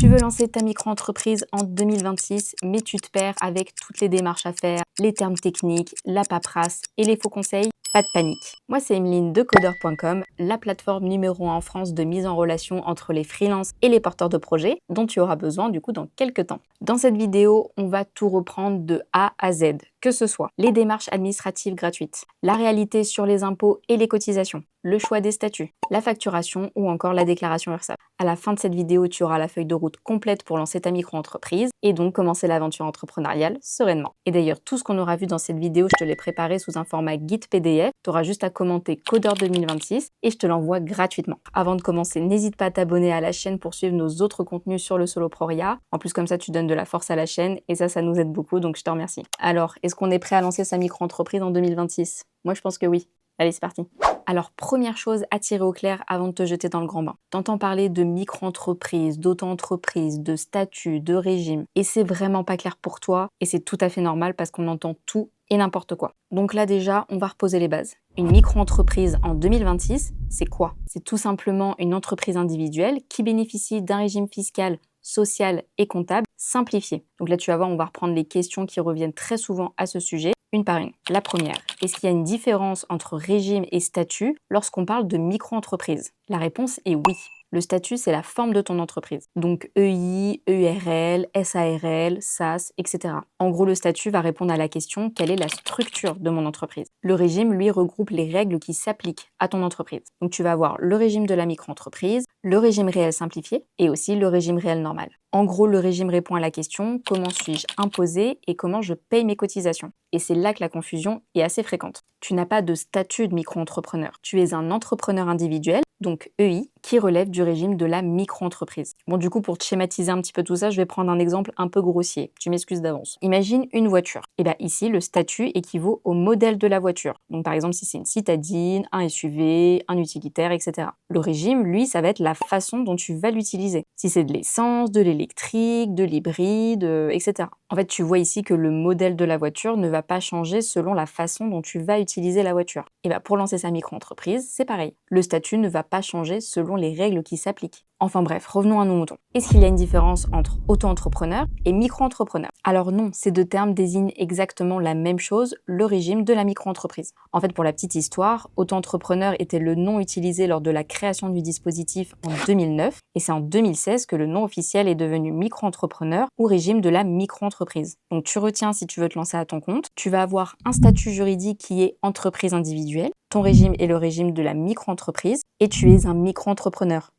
Tu veux lancer ta micro-entreprise en 2026, mais tu te perds avec toutes les démarches à faire, les termes techniques, la paperasse et les faux conseils? Pas de panique. Moi, c'est Emeline de Codeur.com, la plateforme numéro 1 en France de mise en relation entre les freelances et les porteurs de projets, dont tu auras besoin du coup dans quelques temps. Dans cette vidéo, on va tout reprendre de A à Z, que ce soit les démarches administratives gratuites, la réalité sur les impôts et les cotisations, le choix des statuts, la facturation ou encore la déclaration URSSAF. À la fin de cette vidéo, tu auras la feuille de route complète pour lancer ta micro-entreprise et donc commencer l'aventure entrepreneuriale sereinement. Et d'ailleurs, tout ce qu'on aura vu dans cette vidéo, je te l'ai préparé sous un format guide PDF. Tu auras juste à commenter Codeur 2026 et je te l'envoie gratuitement. Avant de commencer, n'hésite pas à t'abonner à la chaîne pour suivre nos autres contenus sur le Solopreneuriat. En plus, comme ça, tu donnes de la force à la chaîne et ça nous aide beaucoup, donc je te remercie. Alors, est-ce qu'on est prêt à lancer sa micro-entreprise en 2026? Moi, je pense que oui. Allez, c'est parti. Alors, première chose à tirer au clair avant de te jeter dans le grand bain. T'entends parler de micro-entreprise, d'auto-entreprise, de statut, de régime, et c'est vraiment pas clair pour toi, et c'est tout à fait normal parce qu'on entend tout et n'importe quoi. Donc là déjà, on va reposer les bases. Une micro-entreprise en 2026, c'est quoi? C'est tout simplement une entreprise individuelle qui bénéficie d'un régime fiscal, social et comptable simplifié. Donc là, tu vas voir, on va reprendre les questions qui reviennent très souvent à ce sujet, une par une. La première, est-ce qu'il y a une différence entre régime et statut lorsqu'on parle de micro-entreprise? La réponse est oui. Le statut, c'est la forme de ton entreprise. Donc EI, EURL, SARL, SAS, etc. En gros, le statut va répondre à la question quelle est la structure de mon entreprise. Le régime, lui, regroupe les règles qui s'appliquent à ton entreprise. Donc tu vas avoir le régime de la micro-entreprise, le régime réel simplifié et aussi le régime réel normal. En gros, le régime répond à la question comment suis-je imposé et comment je paye mes cotisations. Et c'est là que la confusion est assez fréquente. Tu n'as pas de statut de micro-entrepreneur. Tu es un entrepreneur individuel, donc EI, qui relève du régime de la micro-entreprise. Bon, du coup, pour te schématiser un petit peu tout ça, je vais prendre un exemple un peu grossier. Tu m'excuses d'avance. Imagine une voiture. Et bien ici, le statut équivaut au modèle de la voiture. Donc par exemple, si c'est une citadine, un SUV, un utilitaire, etc. Le régime, lui, ça va être la façon dont tu vas l'utiliser. Si c'est de l'essence, de l'électrique, de l'hybride, etc. En fait, tu vois ici que le modèle de la voiture ne va pas changer selon la façon dont tu vas utiliser la voiture. Et bien pour lancer sa micro-entreprise, c'est pareil. Le statut ne va pas changer selon les règles qui s'appliquent. Enfin bref, revenons à nos moutons. Est-ce qu'il y a une différence entre auto-entrepreneur et micro-entrepreneur? Alors non, ces deux termes désignent exactement la même chose, le régime de la micro-entreprise. En fait, pour la petite histoire, auto-entrepreneur était le nom utilisé lors de la création du dispositif en 2009 et c'est en 2016 que le nom officiel est devenu micro-entrepreneur ou régime de la micro-entreprise. Donc tu retiens si tu veux te lancer à ton compte, tu vas avoir un statut juridique qui est entreprise individuelle, ton régime est le régime de la micro-entreprise et tu es un micro-entrepreneur.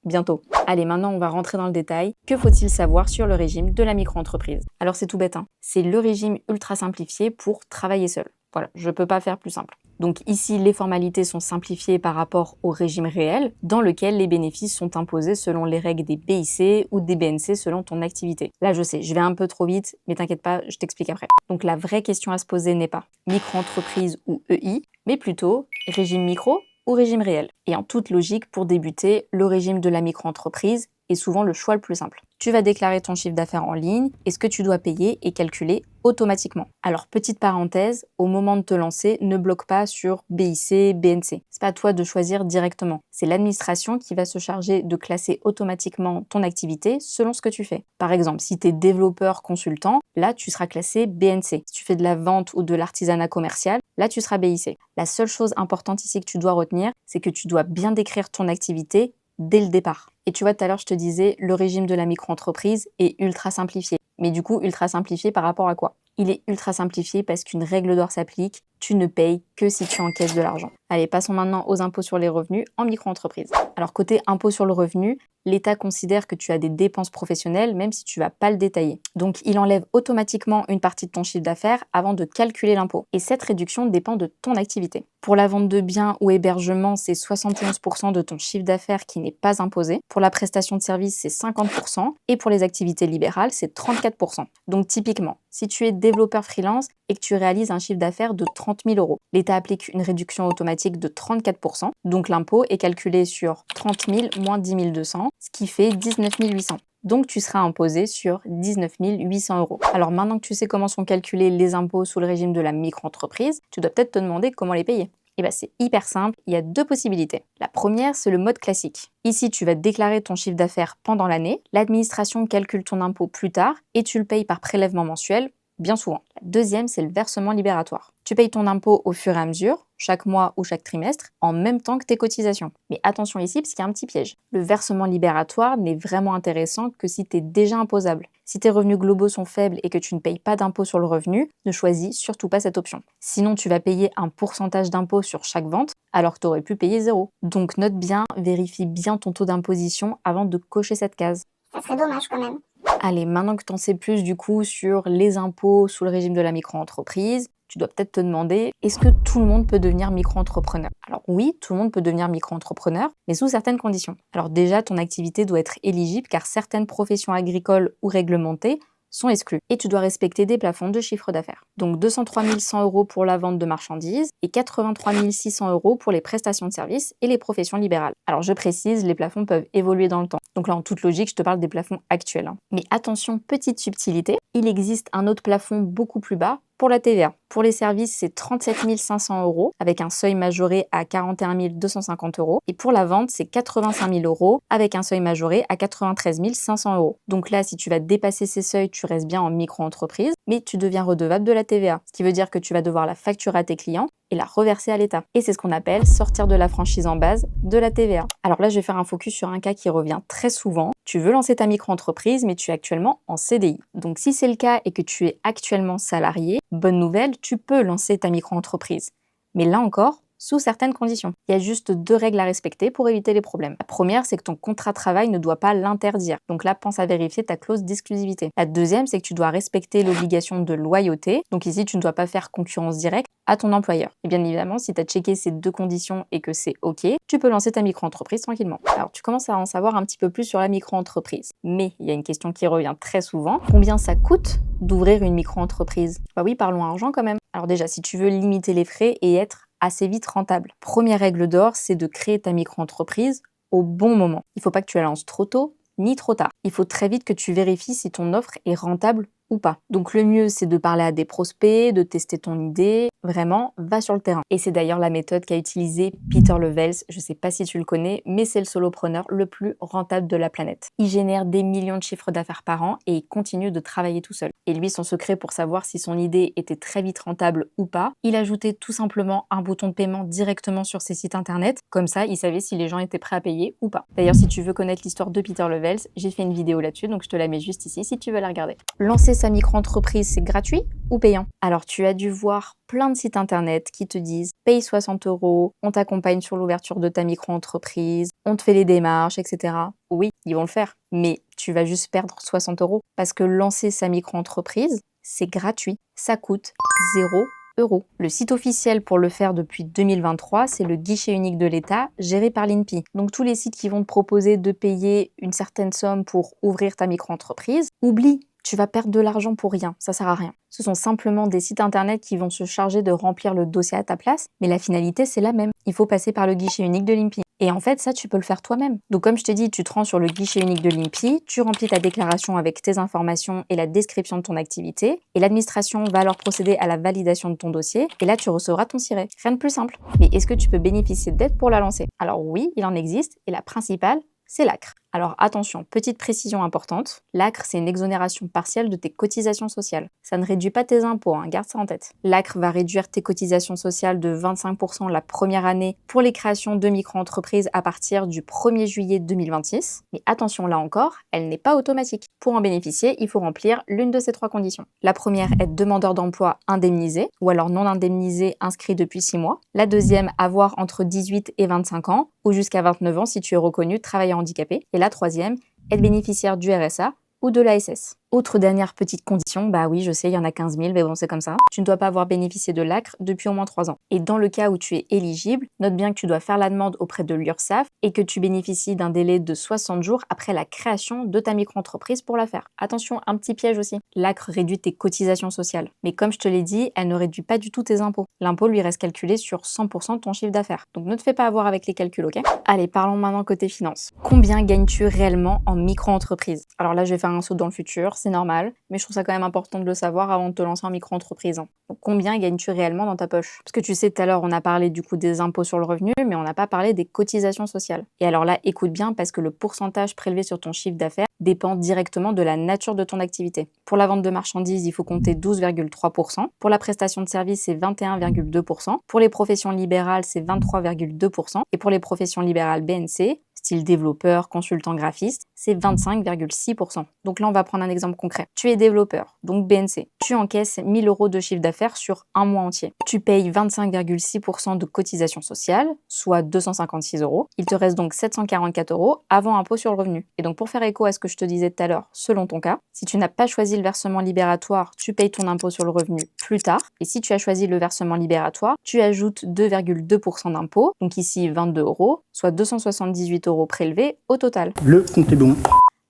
Bientôt. Allez, maintenant on va rentrer dans le détail. Que faut-il savoir sur le régime de la micro-entreprise? Alors c'est tout bête, hein. C'est le régime ultra simplifié pour travailler seul. Voilà, je ne peux pas faire plus simple. Donc ici, les formalités sont simplifiées par rapport au régime réel, dans lequel les bénéfices sont imposés selon les règles des BIC ou des BNC selon ton activité. Là, je sais, je vais un peu trop vite, mais t'inquiète pas, je t'explique après. Donc la vraie question à se poser n'est pas micro-entreprise ou EI, mais plutôt régime micro ou régime réel. Et en toute logique, pour débuter, le régime de la micro-entreprise est souvent le choix le plus simple. Tu vas déclarer ton chiffre d'affaires en ligne et ce que tu dois payer est calculé automatiquement. Alors, petite parenthèse, au moment de te lancer, ne bloque pas sur BIC, BNC. C'est pas à toi de choisir directement. C'est l'administration qui va se charger de classer automatiquement ton activité selon ce que tu fais. Par exemple, si tu es développeur consultant, là, tu seras classé BNC. Si tu fais de la vente ou de l'artisanat commercial, là, tu seras BIC. La seule chose importante ici que tu dois retenir, c'est que tu dois bien décrire ton activité dès le départ. Et tu vois, tout à l'heure, je te disais, le régime de la micro-entreprise est ultra simplifié. Mais du coup, ultra simplifié par rapport à quoi? Il est ultra simplifié parce qu'une règle d'or s'applique, tu ne payes que si tu encaisses de l'argent. Allez, passons maintenant aux impôts sur les revenus en micro-entreprise. Alors côté impôt sur le revenu, l'État considère que tu as des dépenses professionnelles même si tu ne vas pas le détailler. Donc il enlève automatiquement une partie de ton chiffre d'affaires avant de calculer l'impôt. Et cette réduction dépend de ton activité. Pour la vente de biens ou hébergement, c'est 71% de ton chiffre d'affaires qui n'est pas imposé. Pour la prestation de service, c'est 50%. Et pour les activités libérales, c'est 34%. Donc typiquement, si tu es développeur freelance et que tu réalises un chiffre d'affaires de 30 000 €, l'État applique une réduction automatique de 34%. Donc l'impôt est calculé sur 30 000 moins 10 200, ce qui fait 19 800. Donc tu seras imposé sur 19 800 €. Alors maintenant que tu sais comment sont calculés les impôts sous le régime de la micro-entreprise, tu dois peut-être te demander comment les payer. Eh ben, c'est hyper simple, il y a 2 possibilités. La première, c'est le mode classique. Ici, tu vas déclarer ton chiffre d'affaires pendant l'année, l'administration calcule ton impôt plus tard et tu le payes par prélèvement mensuel, bien souvent. La deuxième, c'est le versement libératoire. Tu payes ton impôt au fur et à mesure, chaque mois ou chaque trimestre, en même temps que tes cotisations. Mais attention ici, parce qu'il y a un petit piège. Le versement libératoire n'est vraiment intéressant que si tu es déjà imposable. Si tes revenus globaux sont faibles et que tu ne payes pas d'impôt sur le revenu, ne choisis surtout pas cette option. Sinon, tu vas payer un pourcentage d'impôt sur chaque vente, alors que tu aurais pu payer 0. Donc note bien, vérifie bien ton taux d'imposition avant de cocher cette case. Ça serait dommage quand même. Allez, maintenant que tu en sais plus du coup sur les impôts sous le régime de la micro-entreprise, tu dois peut-être te demander, est-ce que tout le monde peut devenir micro-entrepreneur? Alors oui, tout le monde peut devenir micro-entrepreneur, mais sous certaines conditions. Alors déjà, ton activité doit être éligible car certaines professions agricoles ou réglementées sont exclues. Et tu dois respecter des plafonds de chiffre d'affaires. Donc 203 100 € pour la vente de marchandises et 83 600 € pour les prestations de services et les professions libérales. Alors je précise, les plafonds peuvent évoluer dans le temps. Donc là, en toute logique, je te parle des plafonds actuels. Mais attention, petite subtilité, il existe un autre plafond beaucoup plus bas pour la TVA. Pour les services, c'est 37 500 € avec un seuil majoré à 41 250 €. Et pour la vente, c'est 85 000 € avec un seuil majoré à 93 500 €. Donc là, si tu vas dépasser ces seuils, tu restes bien en micro-entreprise, mais tu deviens redevable de la TVA. Ce qui veut dire que tu vas devoir la facturer à tes clients et la reverser à l'État. Et c'est ce qu'on appelle sortir de la franchise en base de la TVA. Alors là, je vais faire un focus sur un cas qui revient très souvent. Tu veux lancer ta micro-entreprise, mais tu es actuellement en CDI. Donc si c'est le cas et que tu es actuellement salarié, bonne nouvelle, tu peux lancer ta micro-entreprise. Mais là encore, sous certaines conditions. Il y a juste 2 règles à respecter pour éviter les problèmes. La première, c'est que ton contrat de travail ne doit pas l'interdire. Donc là, pense à vérifier ta clause d'exclusivité. La deuxième, c'est que tu dois respecter l'obligation de loyauté. Donc ici, tu ne dois pas faire concurrence directe à ton employeur. Et bien évidemment, si tu as checké ces 2 conditions et que c'est OK, tu peux lancer ta micro-entreprise tranquillement. Alors, tu commences à en savoir un petit peu plus sur la micro-entreprise. Mais il y a une question qui revient très souvent. Combien ça coûte d'ouvrir une micro-entreprise? Bah oui, parlons argent quand même. Alors déjà, si tu veux limiter les frais et être assez vite rentable. Première règle d'or, c'est de créer ta micro-entreprise au bon moment. Il ne faut pas que tu la lances trop tôt ni trop tard. Il faut très vite que tu vérifies si ton offre est rentable ou pas. Donc le mieux, c'est de parler à des prospects, de tester ton idée. Vraiment, va sur le terrain. Et c'est d'ailleurs la méthode qu'a utilisée Peter Levels. Je ne sais pas si tu le connais, mais c'est le solopreneur le plus rentable de la planète. Il génère des millions de chiffres d'affaires par an et il continue de travailler tout seul. Et lui, son secret pour savoir si son idée était très vite rentable ou pas, il ajoutait tout simplement un bouton de paiement directement sur ses sites internet. Comme ça, il savait si les gens étaient prêts à payer ou pas. D'ailleurs, si tu veux connaître l'histoire de Peter Levels, j'ai fait une vidéo là-dessus, donc je te la mets juste ici si tu veux la regarder. Lancer sa micro-entreprise, c'est gratuit ou payant? Alors, tu as dû voir plein de sites internet qui te disent paye 60 €, on t'accompagne sur l'ouverture de ta micro-entreprise, on te fait les démarches, etc. Oui, ils vont le faire, mais tu vas juste perdre 60 € parce que lancer sa micro-entreprise, c'est gratuit. Ça coûte 0 €. Le site officiel pour le faire depuis 2023, c'est le guichet unique de l'État géré par l'INPI. Donc tous les sites qui vont te proposer de payer une certaine somme pour ouvrir ta micro-entreprise, oublie. Tu vas perdre de l'argent pour rien, ça sert à rien. Ce sont simplement des sites internet qui vont se charger de remplir le dossier à ta place, mais la finalité c'est la même. Il faut passer par le guichet unique de l'INPI. Et en fait, ça, tu peux le faire toi-même. Donc comme je te dis, tu te rends sur le guichet unique de l'INPI, tu remplis ta déclaration avec tes informations et la description de ton activité, et l'administration va alors procéder à la validation de ton dossier, et là tu recevras ton siret. Rien de plus simple. Mais est-ce que tu peux bénéficier d'aide pour la lancer? Alors oui, il en existe, et la principale, c'est l'ACRE. Alors attention, petite précision importante, l'ACRE c'est une exonération partielle de tes cotisations sociales. Ça ne réduit pas tes impôts, garde ça en tête. L'ACRE va réduire tes cotisations sociales de 25 % la première année pour les créations de micro-entreprises à partir du 1er juillet 2026. Mais attention là encore, elle n'est pas automatique. Pour en bénéficier, il faut remplir l'une de ces 3 conditions. La première, être demandeur d'emploi indemnisé ou alors non indemnisé inscrit depuis 6 mois. La deuxième, avoir entre 18 et 25 ans ou jusqu'à 29 ans si tu es reconnu travailleur handicapé. Et la troisième, être bénéficiaire du RSA ou de l'ASS. Autre dernière petite condition, bah oui, je sais, il y en a 15 000, mais bon, c'est comme ça. Tu ne dois pas avoir bénéficié de l'ACRE depuis au moins 3 ans. Et dans le cas où tu es éligible, note bien que tu dois faire la demande auprès de l'URSSAF et que tu bénéficies d'un délai de 60 jours après la création de ta micro-entreprise pour la faire. Attention, un petit piège aussi. L'ACRE réduit tes cotisations sociales. Mais comme je te l'ai dit, elle ne réduit pas du tout tes impôts. L'impôt lui reste calculé sur 100% de ton chiffre d'affaires. Donc ne te fais pas avoir avec les calculs, ok? Allez, parlons maintenant côté finance. Combien gagnes-tu réellement en micro-entreprise? Alors là, je vais faire un saut dans le futur. c'est normal, mais je trouve ça quand même important de le savoir avant de te lancer en micro-entreprise, hein. Donc combien gagnes-tu réellement dans ta poche? Parce que tu sais, tout à l'heure, on a parlé du coup des impôts sur le revenu, mais on n'a pas parlé des cotisations sociales. Et alors là, écoute bien parce que le pourcentage prélevé sur ton chiffre d'affaires dépend directement de la nature de ton activité. Pour la vente de marchandises, il faut compter 12,3%. Pour la prestation de services, c'est 21,2%. Pour les professions libérales, c'est 23,2%. Et pour les professions libérales BNC, style développeur, consultant graphiste, c'est 25,6%. Donc là, on va prendre un exemple concret. Tu es développeur, donc BNC. Tu encaisses 1000 € de chiffre d'affaires sur un mois entier. Tu payes 25,6% de cotisation sociale, soit 256 €. Il te reste donc 744 € avant impôt sur le revenu. Et donc pour faire écho à ce que je te disais tout à l'heure, selon ton cas, si tu n'as pas choisi le versement libératoire, tu payes ton impôt sur le revenu plus tard. Et si tu as choisi le versement libératoire, tu ajoutes 2,2% d'impôt, donc ici 22 €, soit 278 € prélevés au total. Le compte est bon.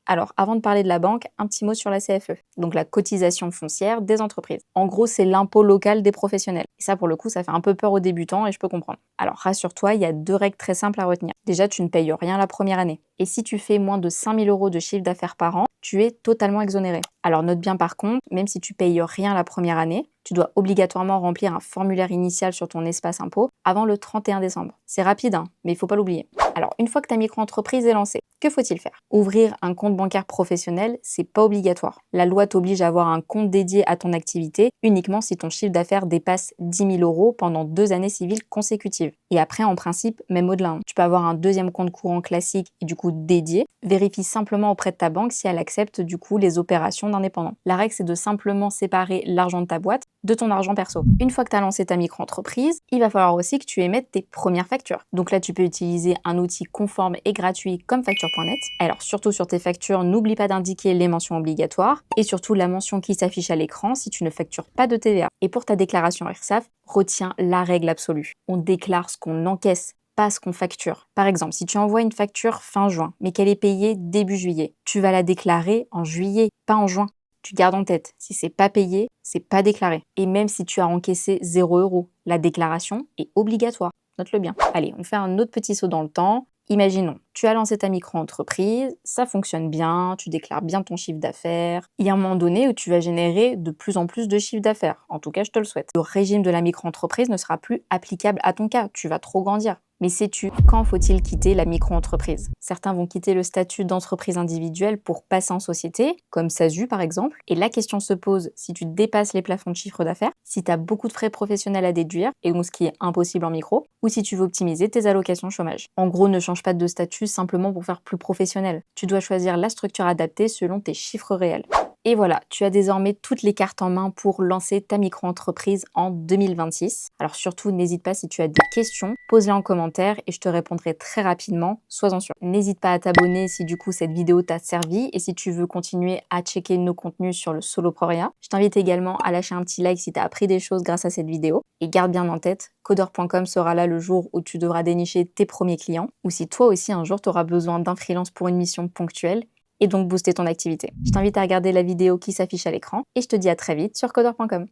Alors, avant de parler de la banque, un petit mot sur la CFE, donc la cotisation foncière des entreprises. En gros, c'est l'impôt local des professionnels. Et ça, pour le coup, ça fait un peu peur aux débutants et je peux comprendre. Alors, rassure-toi, il y a 2 règles très simples à retenir. Déjà, tu ne payes rien la première année. Et si tu fais moins de 5000 € de chiffre d'affaires par an, tu es totalement exonéré. Alors, note bien par contre, même si tu payes rien la première année, tu dois obligatoirement remplir un formulaire initial sur ton espace impôt avant le 31 décembre. C'est rapide, hein, mais il faut pas l'oublier. Alors, une fois que ta micro-entreprise est lancée, que faut-il faire? Ouvrir un compte bancaire professionnel, c'est pas obligatoire. La loi t'oblige à avoir un compte dédié à ton activité uniquement si ton chiffre d'affaires dépasse 10 000 € pendant 2 années civiles consécutives. Et après, en principe, même au-delà, hein. Tu peux avoir un deuxième compte courant classique et du coup dédié. Vérifie simplement auprès de ta banque si elle accepte du coup les opérations d'indépendants. La règle, c'est de simplement séparer l'argent de ta boîte de ton argent perso. Une fois que tu as lancé ta micro-entreprise, il va falloir aussi que tu émettes tes premières factures. Donc là, tu peux utiliser un outil conforme et gratuit comme facture.net. Alors surtout sur tes factures, n'oublie pas d'indiquer les mentions obligatoires et surtout la mention qui s'affiche à l'écran si tu ne factures pas de TVA. Et pour ta déclaration URSSAF, retiens la règle absolue. On déclare ce qu'on encaisse, pas ce qu'on facture. Par exemple, si tu envoies une facture fin juin, mais qu'elle est payée début juillet, tu vas la déclarer en juillet, pas en juin. Tu gardes en tête, si c'est pas payé, c'est pas déclaré. Et même si tu as encaissé 0 €, la déclaration est obligatoire. Note-le bien. Allez, on fait un autre petit saut dans le temps. Imaginons, tu as lancé ta micro-entreprise, ça fonctionne bien, tu déclares bien ton chiffre d'affaires. Il y a un moment donné où tu vas générer de plus en plus de chiffre d'affaires. En tout cas, je te le souhaite. Le régime de la micro-entreprise ne sera plus applicable à ton cas. Tu vas trop grandir. Mais sais-tu quand faut-il quitter la micro-entreprise? Certains vont quitter le statut d'entreprise individuelle pour passer en société, comme SASU par exemple. Et la question se pose si tu dépasses les plafonds de chiffre d'affaires, si tu as beaucoup de frais professionnels à déduire, et donc ce qui est impossible en micro, ou si tu veux optimiser tes allocations chômage. En gros, ne change pas de statut simplement pour faire plus professionnel. Tu dois choisir la structure adaptée selon tes chiffres réels. Et voilà, tu as désormais toutes les cartes en main pour lancer ta micro-entreprise en 2026. Alors surtout, n'hésite pas si tu as des questions, pose-les en commentaire et je te répondrai très rapidement, sois-en sûr. N'hésite pas à t'abonner si du coup cette vidéo t'a servi et si tu veux continuer à checker nos contenus sur le Solopreneuriat. Je t'invite également à lâcher un petit like si tu as appris des choses grâce à cette vidéo. Et garde bien en tête, codeur.com sera là le jour où tu devras dénicher tes premiers clients ou si toi aussi un jour tu auras besoin d'un freelance pour une mission ponctuelle et donc booster ton activité. Je t'invite à regarder la vidéo qui s'affiche à l'écran et je te dis à très vite sur codeur.com.